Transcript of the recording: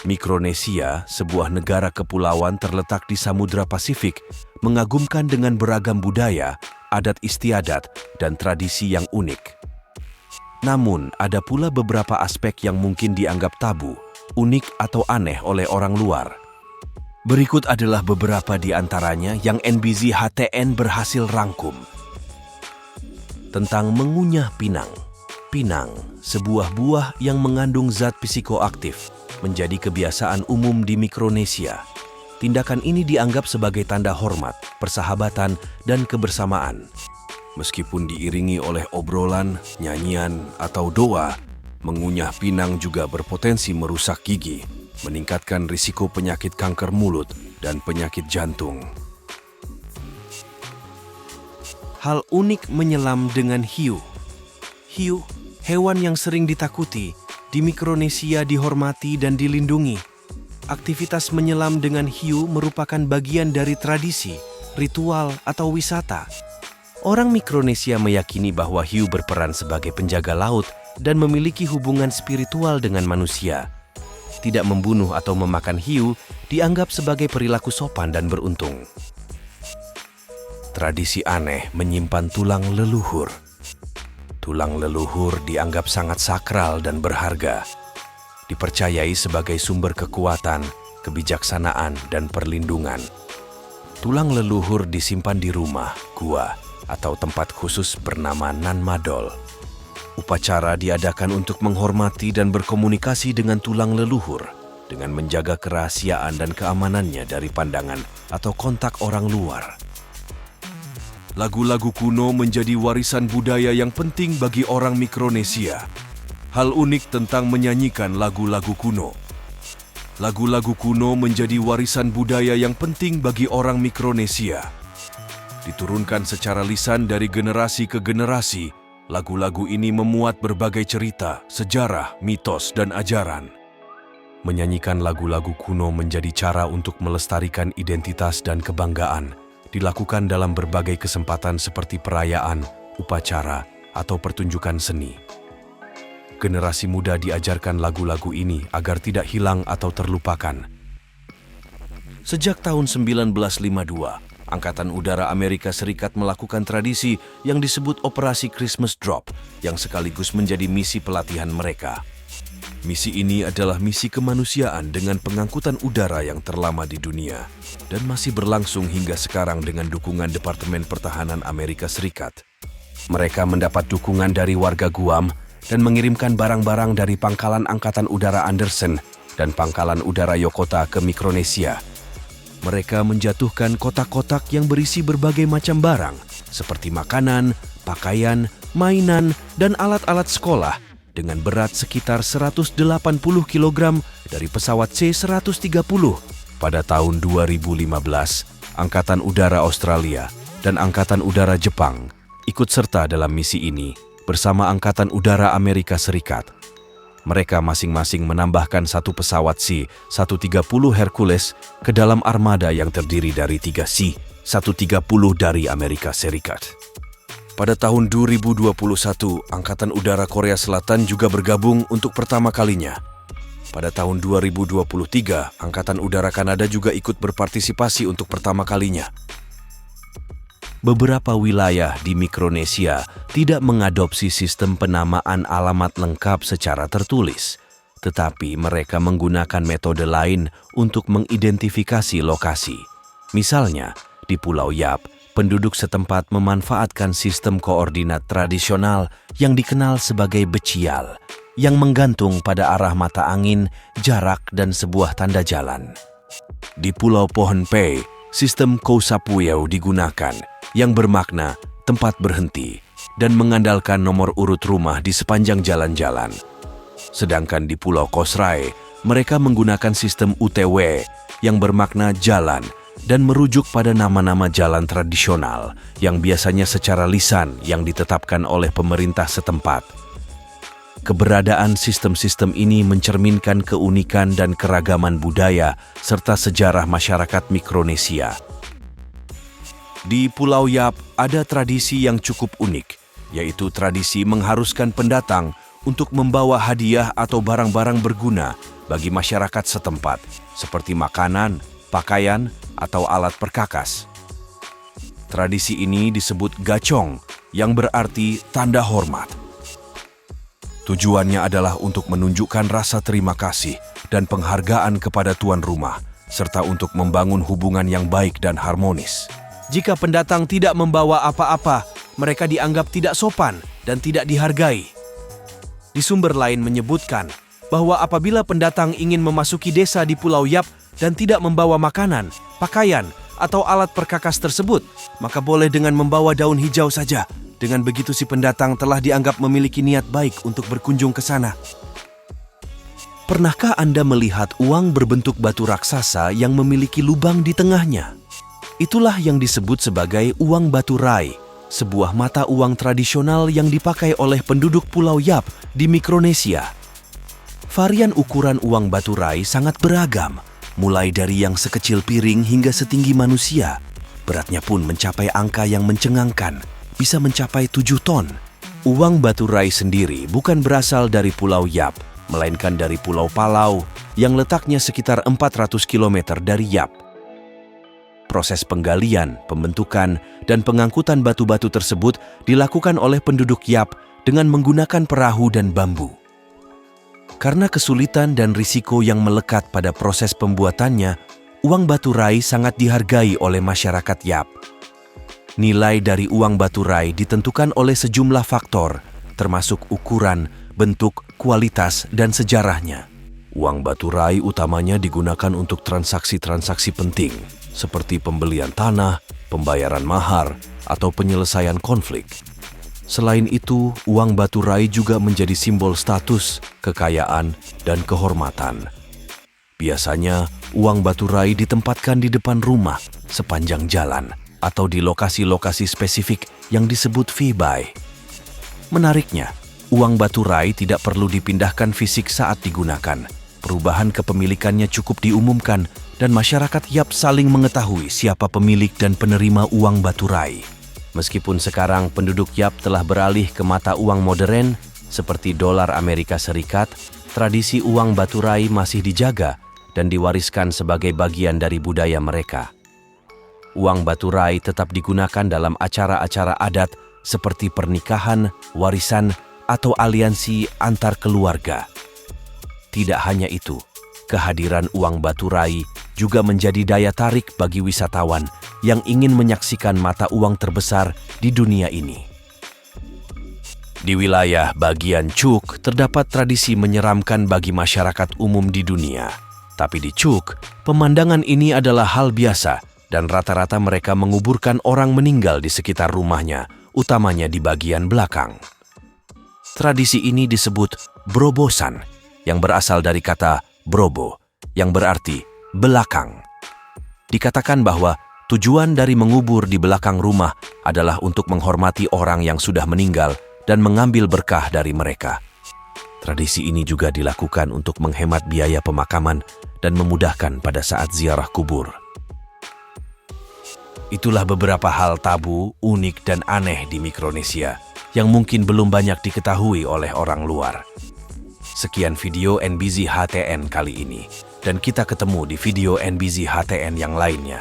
Mikronesia, sebuah negara kepulauan terletak di Samudra Pasifik, mengagumkan dengan beragam budaya, adat istiadat, dan tradisi yang unik. Namun, ada pula beberapa aspek yang mungkin dianggap tabu, unik atau aneh oleh orang luar. Berikut adalah beberapa di antaranya yang NBZ HTN berhasil rangkum. Tentang mengunyah pinang. Pinang, sebuah buah yang mengandung zat psikoaktif, menjadi kebiasaan umum di Mikronesia. Tindakan ini dianggap sebagai tanda hormat, persahabatan, dan kebersamaan. Meskipun diiringi oleh obrolan, nyanyian, atau doa, mengunyah pinang juga berpotensi merusak gigi, meningkatkan risiko penyakit kanker mulut dan penyakit jantung. Hal unik menyelam dengan hiu. Hiu, hewan yang sering ditakuti, di Mikronesia dihormati dan dilindungi. Aktivitas menyelam dengan hiu merupakan bagian dari tradisi, ritual, atau wisata. Orang Mikronesia meyakini bahwa hiu berperan sebagai penjaga laut dan memiliki hubungan spiritual dengan manusia. Tidak membunuh atau memakan hiu dianggap sebagai perilaku sopan dan beruntung. Tradisi aneh menyimpan tulang leluhur. Tulang leluhur dianggap sangat sakral dan berharga. Dipercayai sebagai sumber kekuatan, kebijaksanaan, dan perlindungan. Tulang leluhur disimpan di rumah, gua, atau tempat khusus bernama Nanmadol. Upacara diadakan untuk menghormati dan berkomunikasi dengan tulang leluhur, dengan menjaga kerahasiaan dan keamanannya dari pandangan atau kontak orang luar. Lagu-lagu kuno menjadi warisan budaya yang penting bagi orang Mikronesia. Hal unik tentang menyanyikan lagu-lagu kuno. Lagu-lagu kuno menjadi warisan budaya yang penting bagi orang Mikronesia. Diturunkan secara lisan dari generasi ke generasi, lagu-lagu ini memuat berbagai cerita, sejarah, mitos, dan ajaran. Menyanyikan lagu-lagu kuno menjadi cara untuk melestarikan identitas dan kebanggaan, dilakukan dalam berbagai kesempatan seperti perayaan, upacara, atau pertunjukan seni. Generasi muda diajarkan lagu-lagu ini agar tidak hilang atau terlupakan. Sejak tahun 1952, Angkatan Udara Amerika Serikat melakukan tradisi yang disebut Operasi Christmas Drop, yang sekaligus menjadi misi pelatihan mereka. Misi ini adalah misi kemanusiaan dengan pengangkutan udara yang terlama di dunia dan masih berlangsung hingga sekarang dengan dukungan Departemen Pertahanan Amerika Serikat. Mereka mendapat dukungan dari warga Guam dan mengirimkan barang-barang dari Pangkalan Angkatan Udara Anderson dan Pangkalan Udara Yokota ke Mikronesia. Mereka menjatuhkan kotak-kotak yang berisi berbagai macam barang, seperti makanan, pakaian, mainan, dan alat-alat sekolah, dengan berat sekitar 180 kg dari pesawat C-130. Pada tahun 2015, Angkatan Udara Australia dan Angkatan Udara Jepang ikut serta dalam misi ini bersama Angkatan Udara Amerika Serikat. Mereka masing-masing menambahkan satu pesawat C-130 Hercules ke dalam armada yang terdiri dari 3 C-130 dari Amerika Serikat. Pada tahun 2021, Angkatan Udara Korea Selatan juga bergabung untuk pertama kalinya. Pada tahun 2023, Angkatan Udara Kanada juga ikut berpartisipasi untuk pertama kalinya. Beberapa wilayah di Mikronesia tidak mengadopsi sistem penamaan alamat lengkap secara tertulis, tetapi mereka menggunakan metode lain untuk mengidentifikasi lokasi. Misalnya, di Pulau Yap, penduduk setempat memanfaatkan sistem koordinat tradisional yang dikenal sebagai becial, yang menggantung pada arah mata angin, jarak, dan sebuah tanda jalan. Di Pulau Pohnpei, sistem Koh Sapuyeo digunakan, yang bermakna tempat berhenti, dan mengandalkan nomor urut rumah di sepanjang jalan-jalan. Sedangkan di Pulau Kosrae, mereka menggunakan sistem UTW, yang bermakna jalan, dan merujuk pada nama-nama jalan tradisional yang biasanya secara lisan yang ditetapkan oleh pemerintah setempat. Keberadaan sistem-sistem ini mencerminkan keunikan dan keragaman budaya serta sejarah masyarakat Mikronesia. Di Pulau Yap ada tradisi yang cukup unik, yaitu tradisi mengharuskan pendatang untuk membawa hadiah atau barang-barang berguna bagi masyarakat setempat, seperti makanan, pakaian, atau alat perkakas. Tradisi ini disebut gacong, yang berarti tanda hormat. Tujuannya adalah untuk menunjukkan rasa terima kasih dan penghargaan kepada tuan rumah, serta untuk membangun hubungan yang baik dan harmonis. Jika pendatang tidak membawa apa-apa, mereka dianggap tidak sopan dan tidak dihargai. Di sumber lain menyebutkan bahwa apabila pendatang ingin memasuki desa di Pulau Yap dan tidak membawa makanan, pakaian, atau alat perkakas tersebut, maka boleh dengan membawa daun hijau saja. Dengan begitu si pendatang telah dianggap memiliki niat baik untuk berkunjung ke sana. Pernahkah Anda melihat uang berbentuk batu raksasa yang memiliki lubang di tengahnya? Itulah yang disebut sebagai uang batu rai, sebuah mata uang tradisional yang dipakai oleh penduduk Pulau Yap di Mikronesia. Varian ukuran uang batu rai sangat beragam, mulai dari yang sekecil piring hingga setinggi manusia. Beratnya pun mencapai angka yang mencengangkan, bisa mencapai 7 ton. Uang batu rai sendiri bukan berasal dari Pulau Yap, melainkan dari Pulau Palau yang letaknya sekitar 400 km dari Yap. Proses penggalian, pembentukan, dan pengangkutan batu-batu tersebut dilakukan oleh penduduk Yap dengan menggunakan perahu dan bambu. Karena kesulitan dan risiko yang melekat pada proses pembuatannya, uang batu rai sangat dihargai oleh masyarakat Yap. Nilai dari uang batu rai ditentukan oleh sejumlah faktor, termasuk ukuran, bentuk, kualitas, dan sejarahnya. Uang batu rai utamanya digunakan untuk transaksi-transaksi penting, seperti pembelian tanah, pembayaran mahar, atau penyelesaian konflik. Selain itu, uang batu rai juga menjadi simbol status, kekayaan, dan kehormatan. Biasanya, uang batu rai ditempatkan di depan rumah, sepanjang jalan, atau di lokasi-lokasi spesifik yang disebut vibai. Menariknya, uang batu rai tidak perlu dipindahkan fisik saat digunakan. Perubahan kepemilikannya cukup diumumkan dan masyarakat Yap saling mengetahui siapa pemilik dan penerima uang batu rai. Meskipun sekarang penduduk Yap telah beralih ke mata uang modern seperti dolar Amerika Serikat, tradisi uang batu rai masih dijaga dan diwariskan sebagai bagian dari budaya mereka. Uang batu rai tetap digunakan dalam acara-acara adat seperti pernikahan, warisan, atau aliansi antar keluarga. Tidak hanya itu, kehadiran uang batu rai juga menjadi daya tarik bagi wisatawan yang ingin menyaksikan mata uang terbesar di dunia ini. Di wilayah bagian Chuuk terdapat tradisi menyeramkan bagi masyarakat umum di dunia. Tapi di Chuuk, pemandangan ini adalah hal biasa dan rata-rata mereka menguburkan orang meninggal di sekitar rumahnya, utamanya di bagian belakang. Tradisi ini disebut brobosan, yang berasal dari kata brobo, yang berarti belakang. Dikatakan bahwa tujuan dari mengubur di belakang rumah adalah untuk menghormati orang yang sudah meninggal dan mengambil berkah dari mereka. Tradisi ini juga dilakukan untuk menghemat biaya pemakaman dan memudahkan pada saat ziarah kubur. Itulah beberapa hal tabu, unik, dan aneh di Mikronesia yang mungkin belum banyak diketahui oleh orang luar. Sekian video NBZ HTN kali ini, dan kita ketemu di video NBZ HTN yang lainnya.